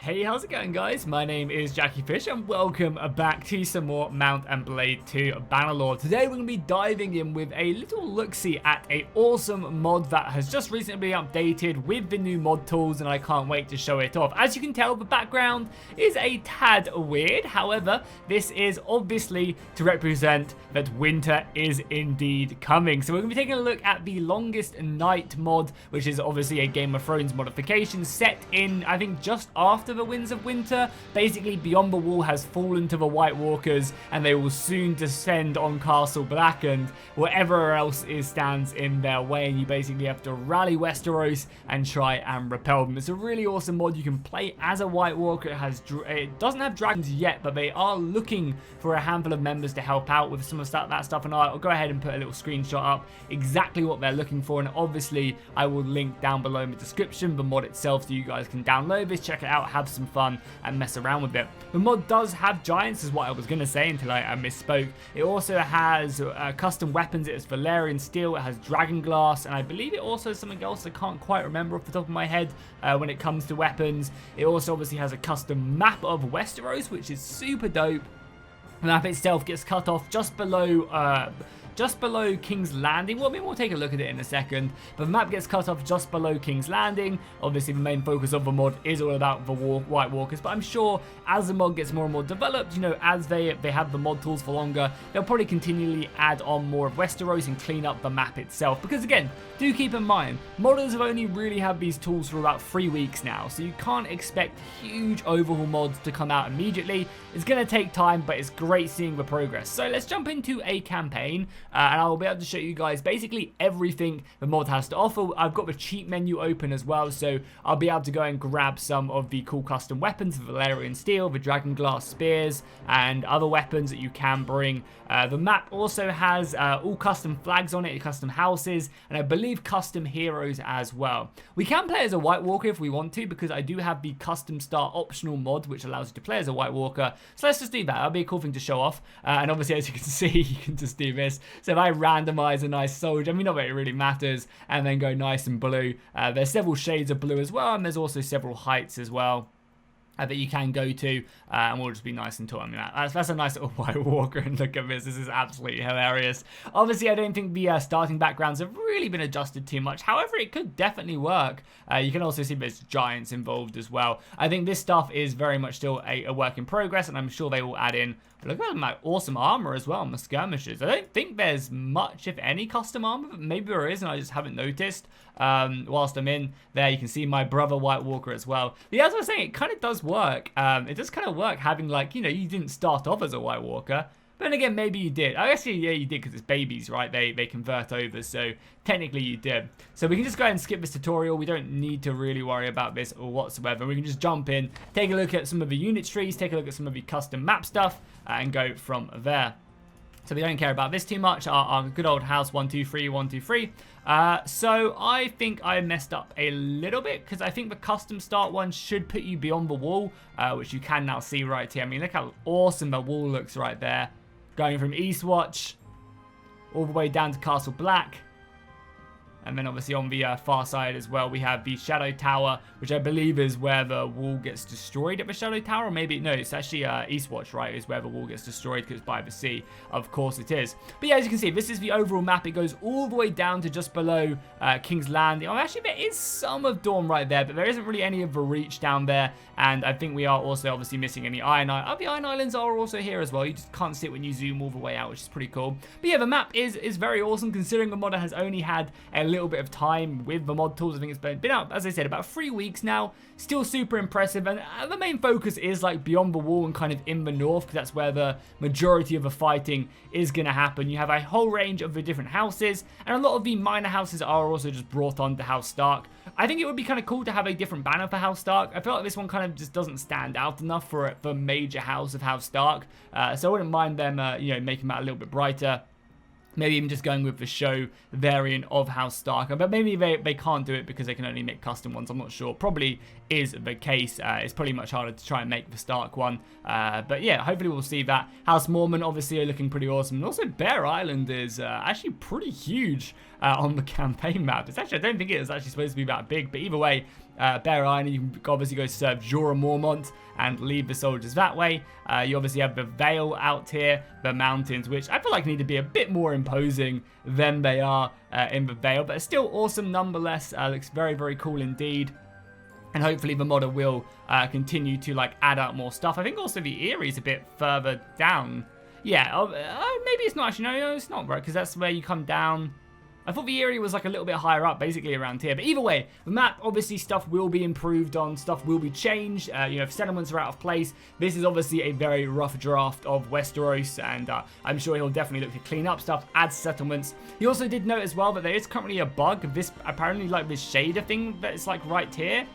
Hey, how's it going, guys? My name is Jackie Fish and welcome back to some more Mount and Blade 2 Bannerlord. Today we're going to be diving in with a little look-see at an awesome mod that has just recently been updated with the new mod tools, and I can't wait to show it off. As you can tell, the background is a tad weird. However, this is obviously to represent that winter is indeed coming. So we're going to be taking a look at the Longest Night mod, which is obviously a Game of Thrones modification set in, I think, just after the Winds of Winter. Basically, Beyond the Wall has fallen to the White Walkers, and they will soon descend on Castle Black and whatever else stands in their way, and you basically have to rally Westeros and try and repel them. It's a really awesome mod. You can play as a White Walker. It doesn't have dragons yet, but they are looking for a handful of members to help out with some of that stuff, and I'll go ahead and put a little screenshot up exactly what they're looking for, and obviously I will link down below in the description the mod itself so you guys can download this, check it out, have some fun and mess around with it. The mod does have giants, is what I was going to say until I misspoke. It also has custom weapons. It has Valerian steel, it has Dragonglass, and I believe it also has something else I can't quite remember off the top of my head when it comes to weapons. It also obviously has a custom map of Westeros, which is super dope. The map itself gets cut off just below King's Landing. Well, we'll take a look at it in a second, but the map gets cut off just below King's Landing. Obviously, the main focus of the mod is all about the White Walkers, but I'm sure as the mod gets more and more developed, you know, as they have the mod tools for longer, they'll probably continually add on more of Westeros and clean up the map itself. Because again, do keep in mind, modders have only really had these tools for about 3 weeks now, so you can't expect huge overhaul mods to come out immediately. It's going to take time, but it's great seeing the progress. So let's jump into a campaign. And I'll be able to show you guys basically everything the mod has to offer. I've got the cheat menu open as well, so I'll be able to go and grab some of the cool custom weapons, the Valerian steel, the Dragonglass spears, and other weapons that you can bring. The map also has all custom flags on it, custom houses, and I believe custom heroes as well. We can play as a White Walker if we want to, because I do have the custom start optional mod, which allows you to play as a White Walker. So let's just do that. That'll be a cool thing to show off. And obviously, as you can see, you can just do this. So if I randomize a nice soldier, I mean, not that it really matters, and then go nice and blue. There's several shades of blue as well, and there's also several heights as well that you can go to, and we'll just be nice and tall. I mean, that's a nice little White Walker, and look at this. This is absolutely hilarious. Obviously, I don't think the starting backgrounds have really been adjusted too much. However, it could definitely work. You can also see there's giants involved as well. I think this stuff is very much still a work in progress, and I'm sure they will add in. Look at my awesome armor as well on the skirmishes. I don't think there's much, if any, custom armor, but maybe there is, and I just haven't noticed. Whilst I'm in there, you can see my brother White Walker as well. But yeah, as I was saying, it kind of does work. It does kind of work having, like, you know, you didn't start off as a White Walker. But then again, maybe you did. I guess, yeah, you did, because it's babies, right? They convert over, so technically you did. So we can just go ahead and skip this tutorial. We don't need to really worry about this or whatsoever. We can just jump in, take a look at some of the unit trees, take a look at some of the custom map stuff, and go from there. So we don't care about this too much. Our good old house 123 123. So I think I messed up a little bit, because I think the custom start one should put you beyond the wall, which you can now see right here. I mean, look how awesome the wall looks right there. Going from Eastwatch all the way down to Castle Black. And then obviously on the far side as well, we have the Shadow Tower, which I believe is where the wall gets destroyed at the Shadow Tower. Or maybe, no, it's actually Eastwatch, right, is where the wall gets destroyed, because it's by the sea. Of course it is. But yeah, as you can see, this is the overall map. It goes all the way down to just below King's Landing. Oh, actually, there is some of Dawn right there, but there isn't really any of the Reach down there. And I think we are also obviously missing any Iron Islands. Oh, the Iron Islands are also here as well. You just can't see it when you zoom all the way out, which is pretty cool. But yeah, the map is very awesome, considering the modder has only had a little bit of time with the mod tools. I think it's been out, as I said, about 3 weeks now. Still super impressive, and the main focus is like beyond the wall and kind of in the north, because that's where the majority of the fighting is going to happen. You have a whole range of the different houses, and a lot of the minor houses are also just brought on to House Stark. I think it would be kind of cool to have a different banner for House Stark. I feel like this one kind of just doesn't stand out enough for the major house of House Stark, so I wouldn't mind them you know, making that a little bit brighter. Maybe even just going with the show variant of House Stark. But maybe they can't do it because they can only make custom ones. I'm not sure. Probably is the case. It's probably much harder to try and make the Stark one. But yeah, hopefully we'll see that. House Mormon obviously are looking pretty awesome. And also Bear Island is actually pretty huge on the campaign map. It's actually, I don't think it is actually supposed to be that big. But either way, Bear Iron, you can obviously go serve Jorah Mormont and leave the soldiers that way. You obviously have the Vale out here, the mountains, which I feel like need to be a bit more imposing than they are in the Vale, but it's still awesome nonetheless. Looks very, very cool indeed. And hopefully the modder will continue to like add up more stuff. I think also the Eyrie is a bit further down. Yeah, maybe it's not actually. No, it's not, right? Because that's where you come down. I thought the Eyrie was like a little bit higher up, basically around here. But either way, the map, obviously stuff will be improved on, stuff will be changed. You know, if settlements are out of place, this is obviously a very rough draft of Westeros, and I'm sure he'll definitely look to clean up stuff, add settlements. He also did note as well that there is currently a bug. This apparently like this shader thing that's like right here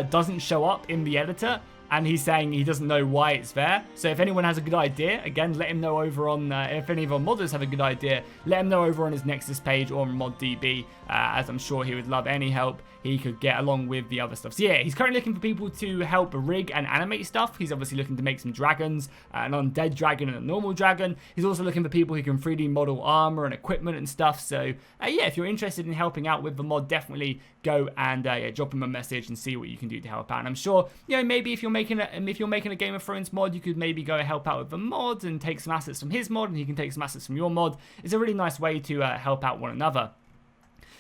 doesn't show up in the editor. And he's saying he doesn't know why it's there. So if anyone has a good idea, again, let him know over on, if any of our modders have a good idea, let him know over on his Nexus page or on ModDB, as I'm sure he would love any help he could get along with the other stuff. So yeah, he's currently looking for people to help rig and animate stuff. He's obviously looking to make some dragons, an undead dragon and a normal dragon. He's also looking for people who can 3D model armor and equipment and stuff. So yeah, if you're interested in helping out with the mod, definitely go and yeah, drop him a message and see what you can do to help out. And I'm sure, you know, maybe if you're making a Game of Thrones mod, you could maybe go help out with the mod and take some assets from his mod, and he can take some assets from your mod. It's a really nice way to help out one another.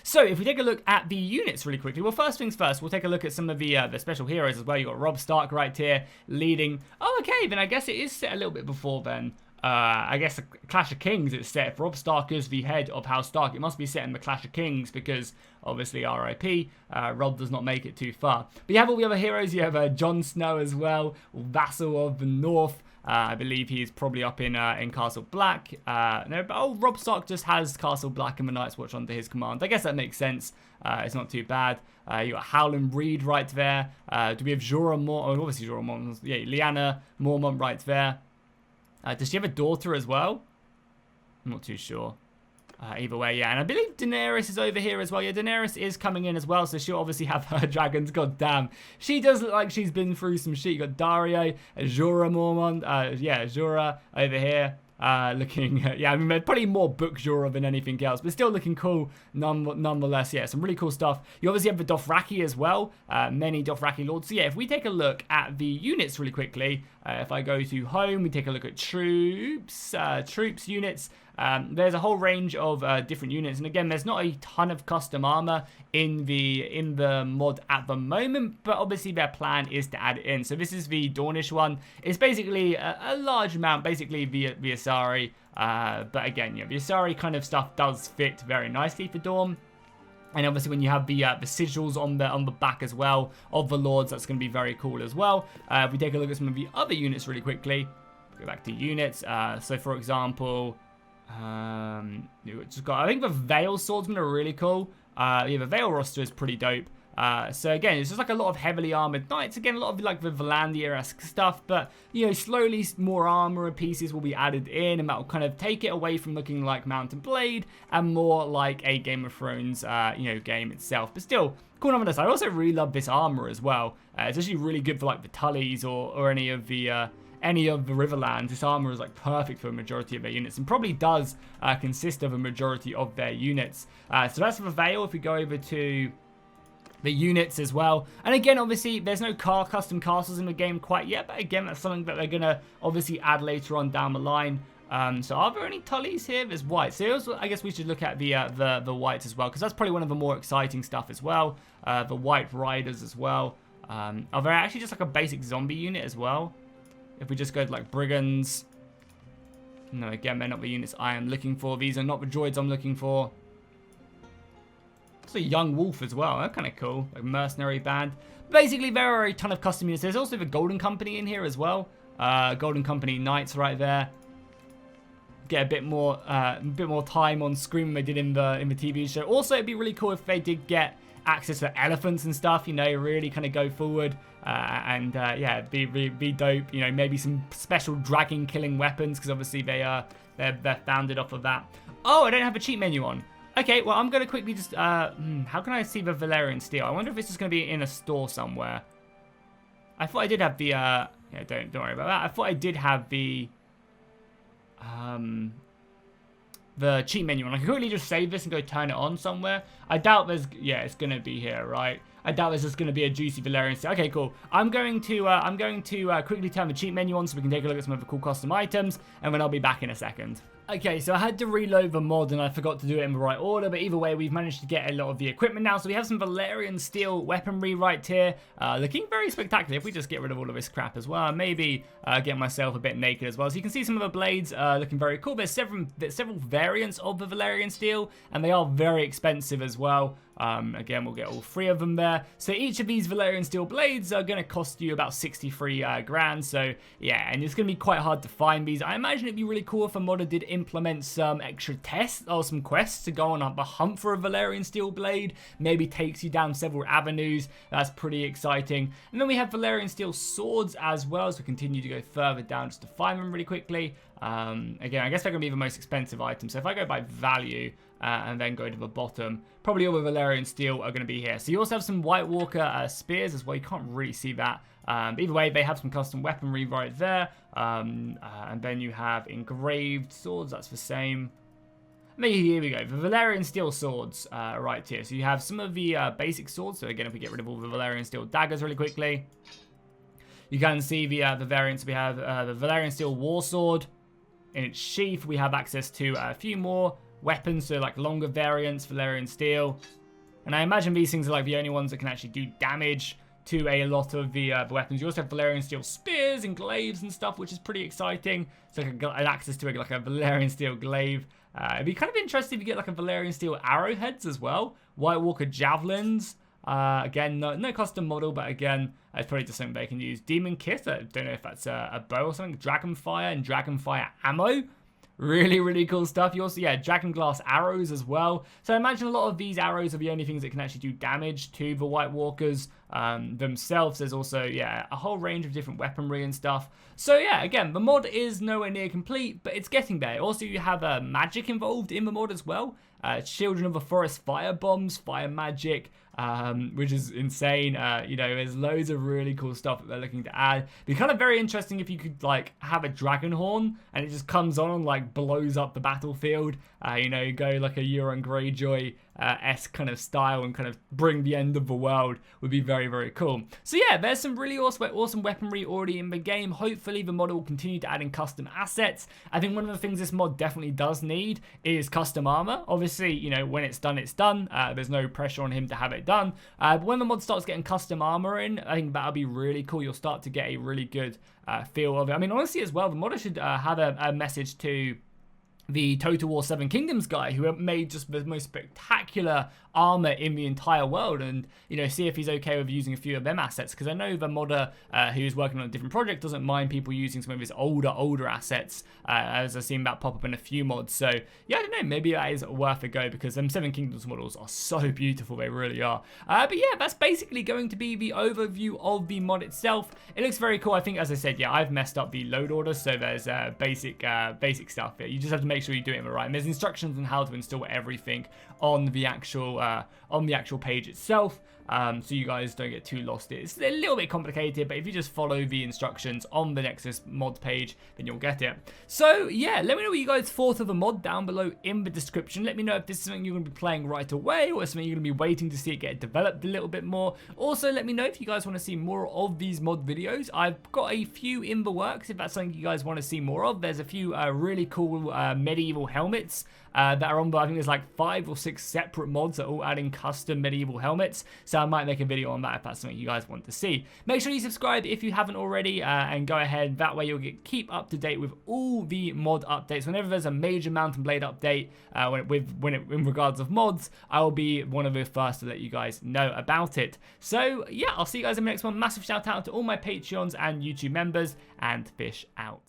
So if we take a look at the units really quickly, well, first things first, we'll take a look at some of the special heroes as well. You've got Robb Stark right here leading. Oh, okay, then I guess it is set a little bit before then. I guess the Clash of Kings it's set. If Robb Stark is the head of House Stark, it must be set in the Clash of Kings because obviously RIP, Robb does not make it too far. But you have all the other heroes. You have Jon Snow as well, Vassal of the North. I believe he's probably up in Castle Black. No, but Robb Stark just has Castle Black and the Night's Watch under his command. I guess that makes sense. It's not too bad. You got Howland Reed right there. Do we have Jorah Mormont? Oh, obviously Jorah Mormont. Yeah, Lyanna Mormont right there. Does she have a daughter as well? I'm not too sure. Either way, yeah. And I believe Daenerys is over here as well. Yeah, Daenerys is coming in as well, so she'll obviously have her dragons. God damn. She does look like she's been through some shit. You got Daario, Jorah Mormont. Yeah, Jorah over here. Looking, yeah, I mean, probably more book Jorah than anything else, but still looking cool nonetheless. Yeah, some really cool stuff. You obviously have the Dothraki as well, many Dothraki lords. So yeah, if we take a look at the units really quickly, if I go to home, we take a look at troops units. There's a whole range of different units, and again, there's not a ton of custom armor in the mod at the moment, but obviously their plan is to add it in. So this is the Dornish one. It's basically a large amount, basically the Asari, but again, yeah, the Asari kind of stuff does fit very nicely for Dorne. And obviously when you have the sigils on the back as well of the lords, that's going to be very cool as well. If we take a look at some of the other units really quickly, go back to units. So for example, just got, I think the Vale swordsmen are really cool. Yeah, the Vale roster is pretty dope. So again, it's just like a lot of heavily armored knights. Again, a lot of like the Valandia-esque stuff, but you know, slowly more armor pieces will be added in, and that will kind of take it away from looking like Mount and Blade and more like a Game of Thrones, you know, game itself. But still, cool nonetheless. I also really love this armor as well. It's actually really good for like the Tullys or any of the Riverlands. This armor is like perfect for a majority of their units, and probably does consist of a majority of their units. So that's for Vale. If we go over to the units as well, and again, obviously there's no custom castles in the game quite yet, but again, that's something that they're gonna obviously add later on down the line. So are there any Tullys here? There's whites. So also, I guess we should look at the whites as well, because that's probably one of the more exciting stuff as well. The White Riders as well. Are there actually just like a basic zombie unit as well? If we just go to like brigands. No, again, they're not the units I am looking for. These are not the droids I'm looking for. It's a young wolf as well. That's kind of cool. Like mercenary band. Basically, there are a ton of custom units. There's also the Golden Company in here as well. Golden Company Knights right there. Get a bit more time on screen than they did in the TV show. Also, it'd be really cool if they did get access to elephants and stuff. You know, really kind of go forward. Yeah, be dope. You know, maybe some special dragon killing weapons, because obviously they're founded off of that. Oh, I don't have a cheat menu on. Okay, well I'm gonna quickly just how can I see the Valerian steel? I wonder if this is gonna be in a store somewhere. I thought I did have the yeah, don't worry about that. I thought I did have the cheat menu on. I can quickly just save this and go turn it on somewhere. I doubt there's, yeah, it's gonna be here, right? I doubt there's just going to be a juicy Valerian steel. Okay, cool. I'm going to quickly turn the cheat menu on so we can take a look at some of the cool custom items, and then I'll be back in a second. Okay, so I had to reload the mod and I forgot to do it in the right order, but either way, we've managed to get a lot of the equipment now. So we have some Valerian steel weaponry right here, looking very spectacular. If we just get rid of all of this crap as well, maybe get myself a bit naked as well. So you can see some of the blades looking very cool. There's several variants of the Valerian steel, and they are very expensive as well. Again, we'll get all 3 of them there. So each of these Valerian steel blades are going to cost you about 63 grand. So yeah, and it's going to be quite hard to find these. I imagine it'd be really cool if a modder did implement some extra tests or some quests to go on the hunt for a Valerian steel blade. Maybe takes you down several avenues. That's pretty exciting. And then we have Valerian steel swords as well. So we continue to go further down just to find them really quickly. Again, I guess they're going to be the most expensive item. So if I go by value and then go to the bottom, probably all the Valerian steel are going to be here. So you also have some White Walker spears as well. You can't really see that. Either way, they have some custom weaponry right there. And then you have engraved swords. That's the same. Maybe here we go. The Valerian steel swords right here. So you have some of the basic swords. So again, if we get rid of all the Valerian steel daggers really quickly, you can see the variants. We have the Valerian steel war sword. In its sheath, we have access to a few more weapons, so like longer variants, Valerian steel. And I imagine these things are like the only ones that can actually do damage to a lot of the weapons. You also have Valerian steel spears and glaives and stuff, which is pretty exciting. So I can get access to like a Valerian steel glaive. It'd be kind of interesting if you get like a Valerian steel arrowheads as well. White Walker javelins. Again, no custom model, but again, it's probably just something they can use. Demon Kiss, I don't know if that's a bow or something. Dragonfire and Dragonfire ammo. Really, really cool stuff. You also, yeah, Dragonglass Arrows as well. So I imagine a lot of these arrows are the only things that can actually do damage to the White Walkers themselves. There's also, yeah, a whole range of different weaponry and stuff. So yeah, again, the mod is nowhere near complete, but it's getting there. Also, you have magic involved in the mod as well. Children of the Forest fire bombs, fire magic, which is insane. You know, there's loads of really cool stuff that they're looking to add. It'd be kind of very interesting if you could like have a dragon horn and it just comes on and like blows up the battlefield. You know, go like a Euron Greyjoy-esque kind of style and kind of bring the end of the world would be very, very cool. So yeah, there's some really awesome weaponry already in the game. Hopefully the mod will continue to add in custom assets. I think one of the things this mod definitely does need is custom armor. Obviously, you know, when it's done, it's done. There's no pressure on him to have it done. But when the mod starts getting custom armor in, I think that'll be really cool. You'll start to get a really good feel of it. I mean, honestly, as well, the modder should have a message to the Total War 7 Kingdoms guy who made just the most spectacular armor in the entire world, and you know, see if he's okay with using a few of them assets, because I know the modder who's working on a different project doesn't mind people using some of his older assets, as I've seen that pop up in a few mods. So yeah, I don't know, maybe that is worth a go, because them 7 Kingdoms models are so beautiful, they really are. But yeah, that's basically going to be the overview of the mod itself. It looks very cool. I think, as I said, yeah, I've messed up the load order, so there's basic stuff here. You just have to make sure you do it in the right. And there's instructions on how to install everything on the actual page itself, so you guys don't get too lost. It's a little bit complicated, but if you just follow the instructions on the Nexus mod page, then you'll get it. So yeah, let me know what you guys thought of the mod down below in the description. Let me know if this is something you're going to be playing right away, or something you're going to be waiting to see it get developed a little bit more. Also, let me know if you guys want to see more of these mod videos. I've got a few in the works if that's something you guys want to see more of. There's a few really cool medieval helmets that are on, but I think there's like 5 or 6 separate mods that are all adding custom medieval helmets, so I might make a video on that if that's something you guys want to see. Make sure you subscribe if you haven't already, and go ahead, that way you'll keep up to date with all the mod updates. Whenever there's a major Mount and Blade update in regards of mods, I will be one of the first to let you guys know about it. So yeah, I'll see you guys in the next one. Massive shout out to all my Patreons and YouTube members, and fish out.